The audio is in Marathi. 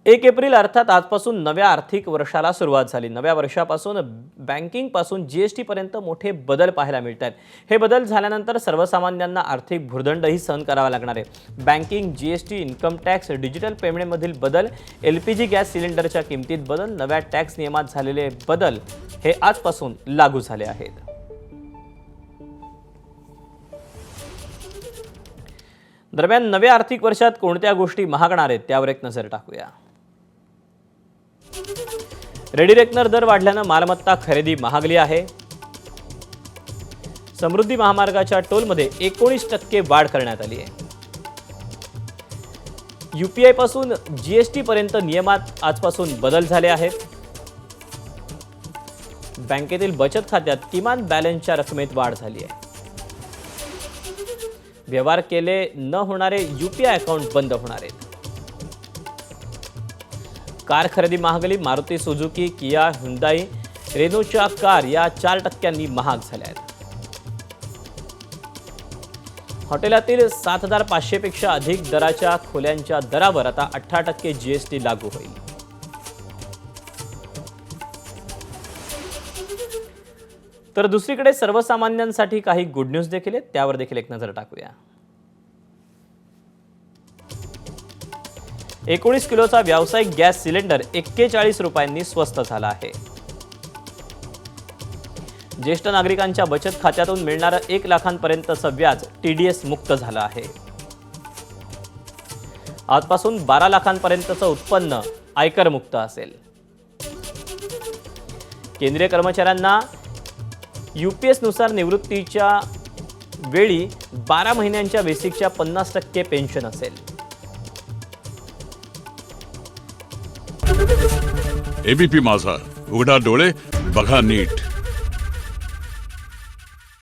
1 एप्रिल अर्थात आजपासून नव्या आर्थिक वर्षाला सुरुवात झाली। नव्या वर्षापासून बँकिंगपासून जीएसटी पर्यंत मोठे बदल पाहायला मिळतात। हे बदल झाल्यानंतर सर्वसामान्यांना आर्थिक भुर्दंडही सहन करावा लागणार आहे। Banking, GST, income tax, digital पेमेंटमधील बदल, एलपीजी गॅस सिलेंडरच्या किमतीत बदल, नव्या टॅक्स नियमात झालेले बदल हे आजपासून लागू झाले आहेत। दरम्यान नव्या आर्थिक वर्षात कोणत्या गोष्टी महागणार आहेत त्यावर एक नजर टाकूया। रेडी रेकनर दर वाढल्याने मालमत्ता खरेदी महागली आहे। समृद्धी महामार्गाच्या टोलमध्ये 19% वाढ करण्यात आली आहे। यूपीआय पासून जीएसटी पर्यंत नियमात आजपासून बदल झाले आहेत। बँकेतील बचत खात्यात किमान बॅलन्सच्या रकमेत वाढ झाली आहे। व्यवहार केले न होणारे यूपीआय अकाउंट बंद होणार आहेत। कार खरेदी महागली, मारुती सुझुकी, किया, हुंदाई, रेनोच्या कार या 4% महाग झाल्या आहेत। हॉटेलातील 7,500 पेक्षा अधिक दराच्या खोल्यांच्या दरावर आता 18% जीएसटी लागू होईल। तर दुसरीकडे सर्वसामान्यांसाठी काही गुड न्यूज देखील आहेत, त्यावर देखील एक नजर टाकूया। 19 किलोचा व्यावसायिक गॅस सिलेंडर 41 रुपयांनी स्वस्त झाला आहे। ज्येष्ठ नागरिकांच्या बचत खात्यातून मिळणारं 1 लाखांपर्यंतचं व्याज टीडीएस मुक्त झालं आहे। आजपासून 12 लाखांपर्यंतचं उत्पन्न आयकर मुक्त असेल। केंद्रीय कर्मचाऱ्यांना यूपीएस नुसार निवृत्तीच्या वेळी 12 महिन्यांच्या बेसिकच्या 50% पेन्शन असेल। एबीपी माझा, उघडा डोळे बघा नीट।